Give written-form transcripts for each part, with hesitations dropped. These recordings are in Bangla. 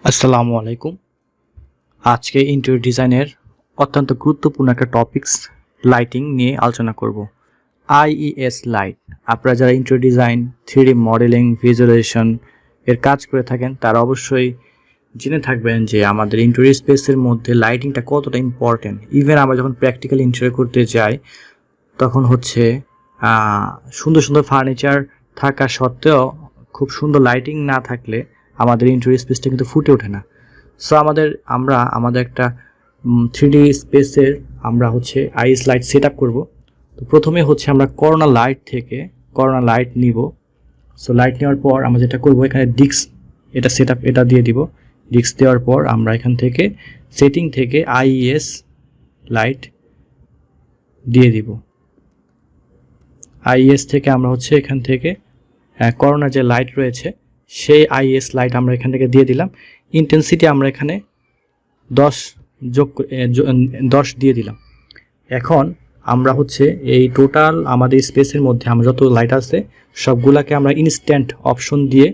আসসালামু আলাইকুম। আজকে ইন্টেরিয়র ডিজাইনের অত্যন্ত গুরুত্বপূর্ণ একটা টপিকস লাইটিং নিয়ে আলোচনা করব। IES light. আপনারা যারা interior design, 3D modelling, visualisation এর কাজ করে থাকেন তারা অবশ্যই জেনে থাকবেন যে আমাদের ইন্টেরিয়র স্পেসের মধ্যে লাইটিংটা কতটা ইম্পর্টেন্ট। ইভেন আমরা যখন প্র্যাকটিক্যাল ইন্টেরিয়র করতে যাই তখন হচ্ছে সুন্দর সুন্দর ফার্নিচার থাকা সত্ত্বেও খুব সুন্দর লাইটিং না থাকলে আমাদের ইন্টেরিয়র স্পেসটা কিন্তু ফুটে ওঠে না। সো আমাদের একটা 3D স্পেসের আমরা হচ্ছে আইএস লাইট সেট আপ করবো। তো প্রথমে হচ্ছে আমরা কর্নার লাইট নিব। সো লাইট নেওয়ার পর আমরা যেটা করবো, এখানে ডিস্ক এটা দিয়ে দিব। ডিস্ক দেওয়ার পর আমরা এখান থেকে সেটিং থেকে আইএস লাইট দিয়ে দিব। আইএস থেকে আমরা হচ্ছে এখান থেকে কর্নার যে লাইট রয়েছে সেই আইএস লাইট আমরা এখান থেকে দিয়ে দিলাম। ইন্টেন্সিটি আমরা এখানে 10 দিয়ে দিলাম। এখন আমরা হচ্ছে এই টোটাল আমাদের স্পেসের মধ্যে আমরা যত লাইট আছে সবগুলাকে আমরা ইনস্ট্যান্ট অপশন দিয়ে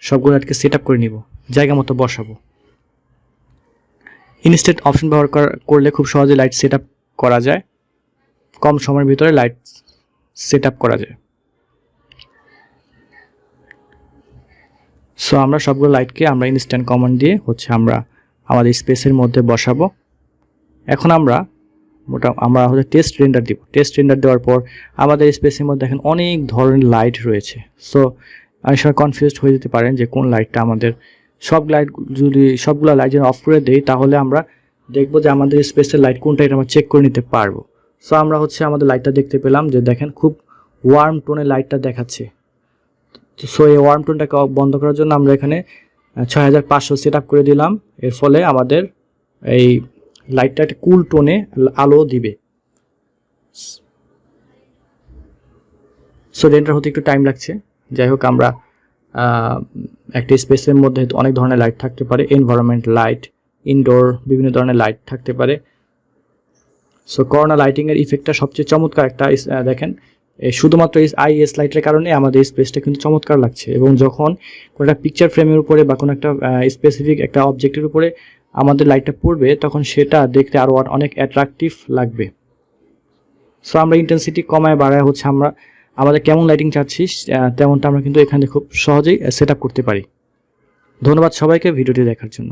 সবগুলাকে সেট আপ করে নিব, জায়গা মতো বসাবো। ইনস্ট্যান্ট অপশন ব্যবহার করলে খুব সহজে লাইট সেট আপ করা যায়, কম সময়ের ভিতরে লাইট সেট আপ করা যায়। সো আমরা সবগুলো লাইটকে আমরা ইনস্ট্যান্ট কমান্ড দিয়ে হচ্ছে আমরা আমাদের স্পেসের মধ্যে বসাবো। এখন আমরা হচ্ছে টেস্ট রেন্ডার দিব। টেস্ট রেন্ডার দেওয়ার পর আমাদের স্পেসের মধ্যে দেখেন অনেক ধরনের লাইট রয়েছে। সো অনেক সময় কনফিউজড হয়ে যেতে পারেন যে কোন লাইটটা আমাদের। সবগুলো লাইট যদি অফ করে দেই তাহলে আমরা দেখবো যে আমাদের স্পেসের লাইট কোনটা, এটা আমরা চেক করে নিতে পারবো। সো আমরা হচ্ছে আমাদের লাইটটা দেখতে পেলাম যে দেখেন খুব ওয়ার্ম টোনের লাইটটা দেখাচ্ছে। সো এই ওয়ার্ম টোনটাকে বন্ধ করার জন্য আমরা এখানে 6500 সেট আপ করে দিলাম। এর ফলে আমাদের এই লাইটটা একটা কুল টোনে আলো দিবে। সো রেন্ডার হতে একটু টাইম লাগছে। যাই হোক, আমরা একটা স্পেসের মধ্যে অনেক ধরনের লাইট থাকতে পারে, এনভায়রনমেন্ট লাইট, ইনডোর বিভিন্ন ধরনের লাইট থাকতে পারে। সো কর্নার লাইটিংয়ের ইফেক্টটা সবচেয়ে চমৎকার একটা। দেখেন শুধুমাত্র এই আইএস লাইটের কারণে আমাদের স্পেসটা কিন্তু চমৎকার লাগছে। এবং যখন কোনো একটা পিকচার ফ্রেমের উপরে বা কোনো একটা স্পেসিফিক একটা অবজেক্টের উপরে আমাদের লাইটটা পড়বে তখন সেটা দেখতে আরও অনেক অ্যাট্রাকটিভ লাগবে। সো আমরা ইন্টেন্সিটি কমায় বাড়ায় হচ্ছে আমরা আমাদের কেমন লাইটিং চাচ্ছি তেমনটা আমরা কিন্তু এখানে খুব সহজেই সেট আপ করতে পারি। ধন্যবাদ সবাইকে ভিডিওটি দেখার জন্য।